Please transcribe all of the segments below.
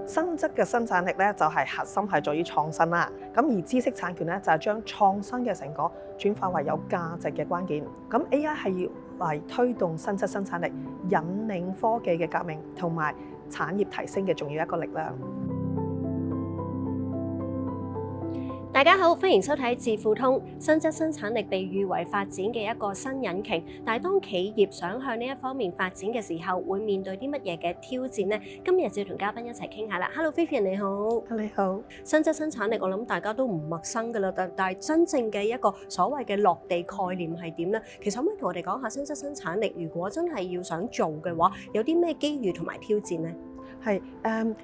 新質嘅生產力咧就係核心係在於創新啦。咁而知識產權咧就係將創新嘅成果轉化為有價值嘅關鍵。咁 AI 係要嚟推動新質生產力，引領科技嘅革命同埋產業提升嘅重要一個力量。大家好，歡迎收睇智庫通。新質生產力被譽為發展嘅一個新引擎，但係當企業想向呢一方面發展嘅時候，會面對啲乜嘢嘅挑戰呢？今日就要同嘉賓一齊傾下啦。Hello，Vivian 你好。你好。新質生產力我諗大家都唔陌生㗎啦，但係真正嘅一個所謂嘅落地概念係點呢？其實可唔可以同我哋講下新質生產力，如果真係要想做嘅話，有啲咩機遇同埋挑戰呢？係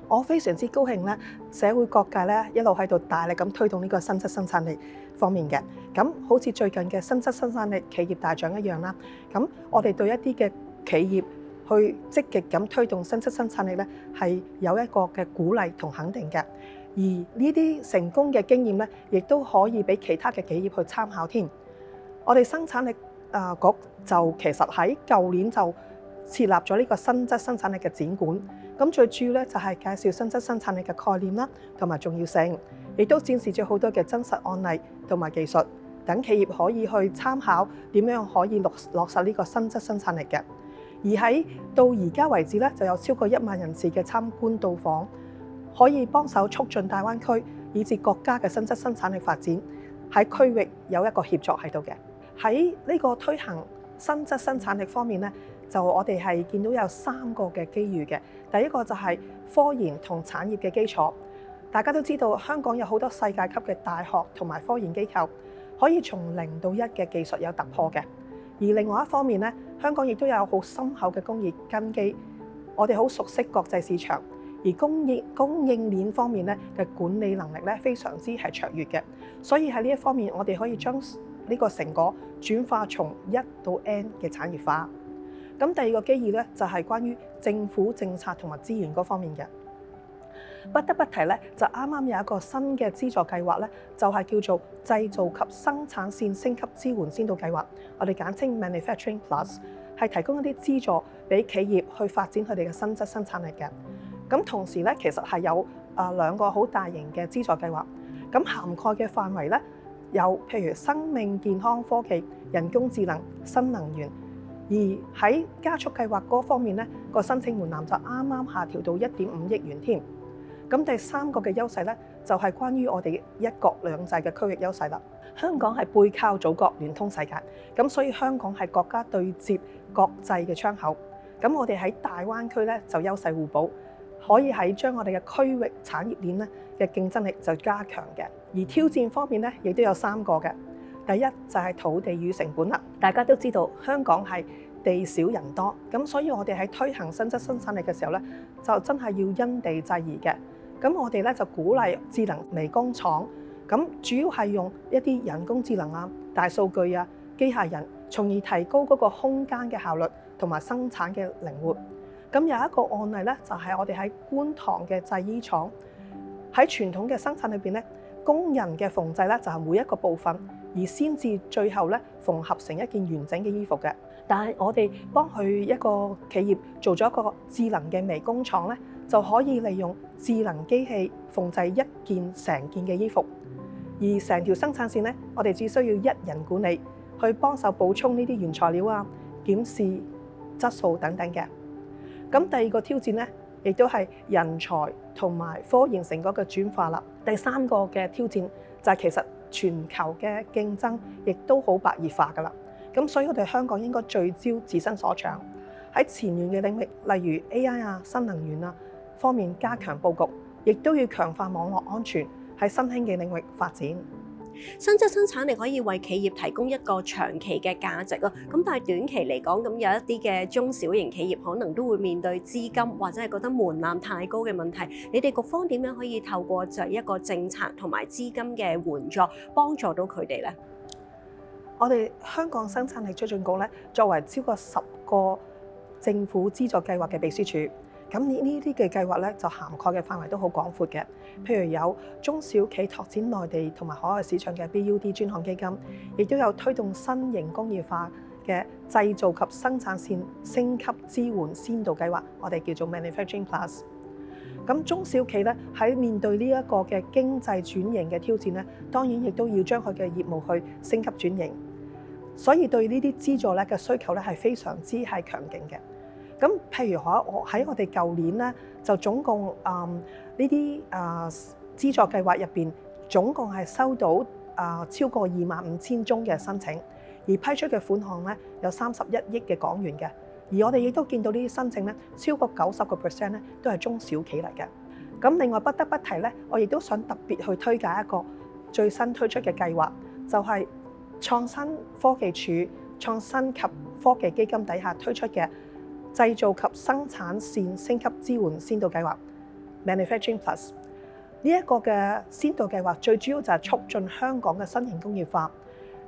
我非常之高興咧，社會各界咧一路喺度大力咁推動呢個新質生產力方面嘅。咁好似最近嘅新質生產力企業大獎一樣啦。咁我哋對一啲嘅企業去積極咁推動新質生產力咧，係有一個嘅鼓勵同肯定嘅。而呢啲成功嘅經驗咧，亦都可以俾其他嘅企業去參考添。我哋生產力局就其實喺舊年就設立咗呢個新質生產力嘅展館。咁最主要咧就係介紹新質生產力嘅概念啦，同埋重要性，亦都展示咗好多嘅真實案例同埋技術，等企業可以去參考點樣可以落實呢個新質生產力嘅。而喺到而家為止咧，就有超過1萬人次嘅參觀到訪，可以幫手促進大灣區以至國家嘅新質生產力發展，喺區域有一個協作喺度嘅。喺呢個推行新質生產力方面咧，就我哋係見到有3個嘅機遇嘅。第一個就係科研同產業嘅基礎。大家都知道香港有好多世界級嘅大學同埋科研機構，可以從0到1嘅技術有突破嘅。而另外一方面咧，香港亦都有好深厚嘅工業根基，我哋好熟悉國際市場，而供應鏈方面咧嘅管理能力咧非常之係卓越嘅。所以喺呢一方面，我哋可以將呢個成果轉化從1到N 嘅產業化。咁第二個機遇咧，就係關於政府政策同埋資源嗰方面嘅。不得不提咧，就啱啱有一個新嘅資助計劃咧，就係叫做製造及生產線升級支援先導計劃，我哋簡稱 Manufacturing Plus， 係提供一啲資助俾企業去發展佢哋嘅新質生產力嘅。咁同時咧，其實係有2個好大型嘅資助計劃，咁涵蓋嘅範圍咧有譬如生命健康科技、人工智能、新能源。而喺加速計劃嗰方面咧，個申請門檻就啱啱下調到1.5億元添。咁第3個嘅優勢咧，就係關於我哋一國兩制嘅區域優勢啦。香港係背靠祖國，聯通世界，咁所以香港係國家對接國際嘅窗口。咁我哋喺大灣區咧就優勢互補，可以喺將我哋嘅區域產業鏈咧嘅競爭力就加強嘅。而挑戰方面咧，亦都有3個嘅。第一就係土地與成本啦。大家都知道香港係地少人多，咁所以我哋喺推行新質生產力嘅時候咧，就真係要因地制宜嘅。咁我哋咧就鼓勵智能微工廠，咁主要係用一啲人工智能啊、大數據啊、機械人，從而提高嗰個空間嘅效率同埋生產嘅靈活。咁有一個案例咧，就係我哋喺觀塘嘅製衣廠，喺傳統嘅生產裏邊咧，工人嘅縫製咧就係每一個部分，而先至最後咧縫合成一件完整嘅衣服嘅。但係我哋幫佢一個企業做咗一個智能嘅微工廠咧，就可以利用智能機器縫製一件成件嘅衣服，而成條生產線咧，我哋只需要1人管理，去幫手補充呢啲原材料啊、檢視質素等等嘅。咁第二個挑戰咧，亦都係人才同埋科研成果嘅轉化啦。第3個嘅挑戰就係其實全球嘅競爭亦都好白熱化㗎啦。咁所以我哋香港應該聚焦自身所長，喺前沿嘅領域，例如 AI 啊、新能源啊方面加強佈局，亦都要強化網絡安全，喺新興嘅領域發展。新質生產力可以為企業提供一個長期嘅價值啊，咁但係短期嚟講，咁有一啲嘅中小型企業可能都會面對資金或者係覺得門檻太高嘅問題。你哋局方點樣可以透過就一個政策同埋資金嘅援助，幫助到佢哋咧？我哋香港生產力促進局咧，作為超過10個政府資助計劃嘅秘書處，咁呢啲嘅計劃咧就涵蓋嘅範圍都好廣闊嘅。譬如有中小企拓展內地同埋海外市場嘅 BUD 專項基金，亦都有推動新型工業化嘅製造及生產線升級支援先導計劃，我哋叫做 Manufacturing Plus。咁中小企咧喺面對呢一個嘅經濟轉型嘅挑戰咧，當然亦都要將佢嘅業務去升級轉型，所以對呢啲資助咧嘅需求咧係非常之係強勁嘅。咁譬如我哋舊年咧就總共呢啲資助計劃入邊，總共係收到超過25,000宗嘅申請，而批出嘅款項咧有31億嘅港元嘅。而我哋亦都見到呢啲申請咧，超過90% 咧都係中小企嚟嘅。咁另外不得不提咧，我亦都想特別去推介一個最新推出嘅計劃，就係創新科技署創新及科技基金底下推出嘅製造及生產線升級支援先導計劃 Manufacturing Plus。呢一個嘅先導計劃最主要就係促進香港嘅新型工業化，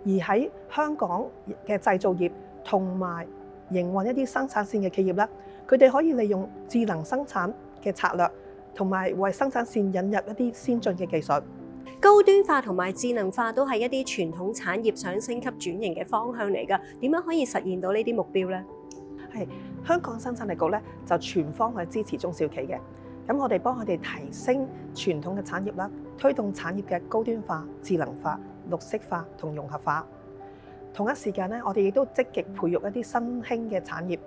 而喺香港嘅製造業同埋營運一啲生產線嘅企業咧，佢哋可以利用智能生產嘅策略，同埋為生產線引入一啲先進嘅技術。高端化同埋智能化都係一啲傳統產業想升級轉型嘅方向嚟㗎。點樣可以實現到呢啲目標呢？係香港生產力局咧就全方位支持中小企嘅。咁我哋幫佢哋提升傳統嘅產業啦，推動產業嘅高端化、智能化、綠色化同融合化。同一時間咧，我哋亦都積極培育一啲新興嘅產業，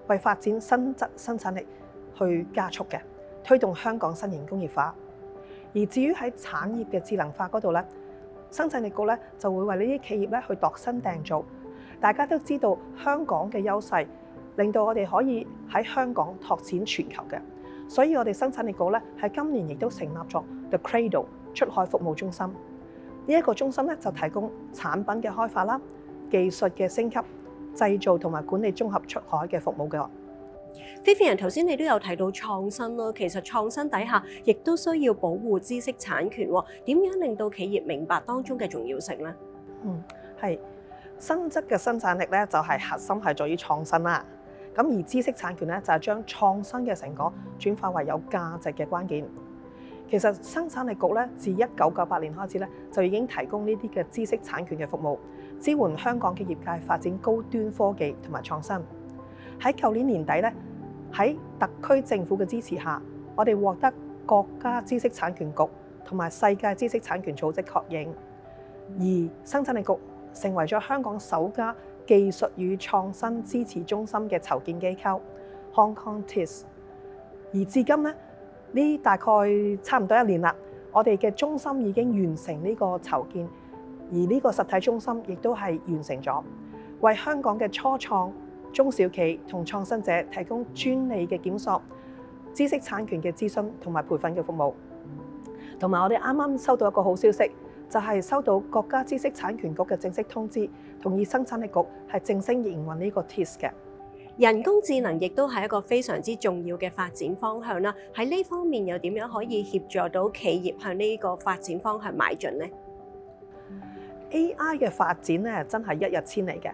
為發展新質生產力去加速嘅，推動香港新型工業化。而至於喺產業嘅智能化嗰度咧，生產力局咧就會為呢啲企業咧去度身訂造。大家都知道香港嘅優勢，令到我哋可以喺香港拓展全球嘅。所以我哋生產力局咧喺今年亦都成立咗 The Cradle 出海服務中心。呢一個中心咧就提供產品嘅開發啦、技術嘅升級、製造同埋管理綜合出海嘅服務嘅。Vivian 頭先你都有提到創新咯，其實創新底下亦都需要保護知識產權喎。點樣令到企業明白當中嘅重要性呢？係新質嘅生產力咧就係核心係在於創新啦。咁而知識產權咧就係將創新嘅成果轉化為有價值嘅關鍵。其實生產力局咧自1998年開始咧就已經提供呢啲嘅知識產權嘅服務，支援香港嘅業界發展高端科技同埋創新。喺舊年年底咧，喺特區政府嘅支持下，我哋獲得國家知識產權局同埋世界知識產權組織確認，而生產力局成為咗香港首家技術與創新支持中心嘅籌建機構 Hong Kong TIS。而至今咧，呢大概差唔多1年啦，我哋嘅中心已經完成呢個籌建，而呢個實體中心亦都係完成咗，為香港嘅初創、中小企同創新者提供專利嘅檢索、知識產權嘅諮詢同埋培訓嘅服務。同埋我哋啱啱收到一個好消息，就係收到國家知識產權局嘅正式通知，同意生產力局係正式營運呢個 TIS 嘅。人工智能亦都係一個非常之重要嘅發展方向啦。喺呢方面又點樣可以協助到企業向呢個發展方向邁進呢？ AI 嘅發展咧真係一日千里嘅。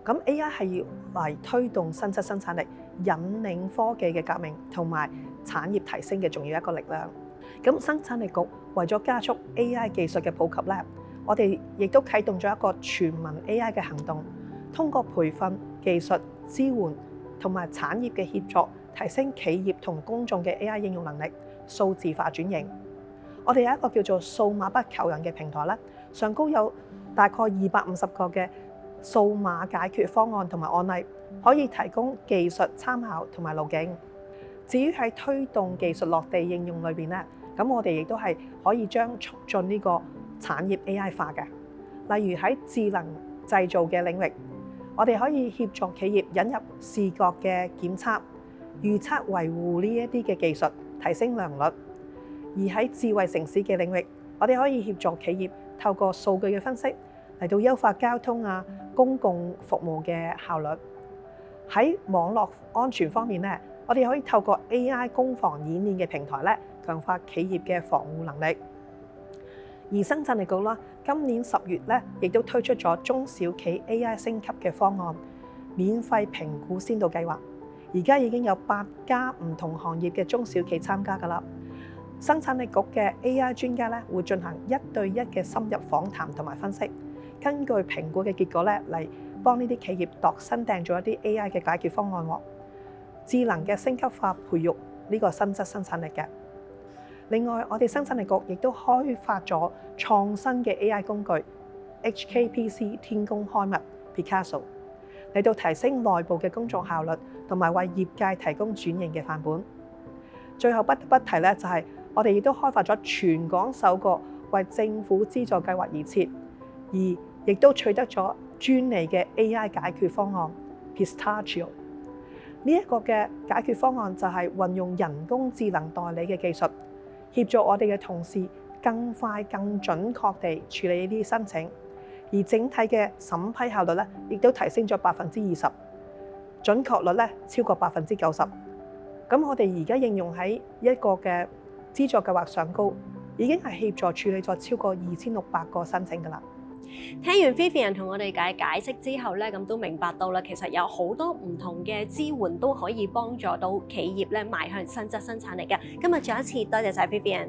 咁 AI 係要嚟推動新質生產力、引領科技嘅革命同埋產業提升嘅重要一個力量。咁生產力局為咗加速 AI 技術嘅普及咧，我哋亦都啟動咗一個全民 AI 嘅行動，通過培訓、技術支援同埋產業嘅協作，提升企業同公眾嘅 AI 應用能力、數字化轉型。我哋有一個叫做數碼不求人嘅平台咧，上高有大概250個嘅數碼解決方案同埋案例，可以提供技術參考同埋路徑。至於喺推動技術落地應用裏邊咧，咁我哋亦都係可以將促進呢個產業 AI 化嘅。例如喺智能製造嘅領域，我哋可以協助企業引入視覺嘅檢測、預測維護呢一啲嘅技術，提升良率。而喺智慧城市嘅領域，我哋可以協助企業透過數據嘅分析嚟到優化交通公共服務嘅效率。喺網絡安全方面咧，我哋可以透過 AI 攻防演練嘅平台咧，強化企業嘅防護能力。而生產力局啦，今年10月咧，亦都推出咗中小企 AI 升級嘅方案，免費評估先導計劃。而家已經有8家唔同行業嘅中小企參加㗎啦。生產力局嘅 AI 專家咧，會進行1對1嘅深入訪談同埋分析，根據評估嘅結果咧，嚟幫呢啲企業度身訂做一啲 AI 嘅解決方案。智能嘅升級化培育呢個新質生產力嘅。另外，我哋生產力局亦都開發咗創新嘅 AI 工具 HKPC 天工開物 Picasso 嚟到提升內部嘅工作效率，同埋為業界提供轉型嘅範本。最後不得不提咧，就係我哋亦都開發咗全港首個為政府資助計劃而設，而亦都取得咗專利嘅 AI 解決方案 Pistachio。呢一個嘅解決方案就係運用人工智能代理嘅技術，協助我哋嘅同事更快、更準確地處理呢啲申請，而整體嘅審批效率咧，亦都提升咗20%，準確率咧超過90%。咁我哋而家應用喺一個嘅資助計劃上高，已經係協助處理咗超過2600個申請㗎啦。聽完 Vivian 同我哋解釋之後咧，咁都明白到啦，其實有好多唔同嘅支援都可以幫助到企業咧邁向新質生產力嘅。今日再一次多謝晒 Vivian。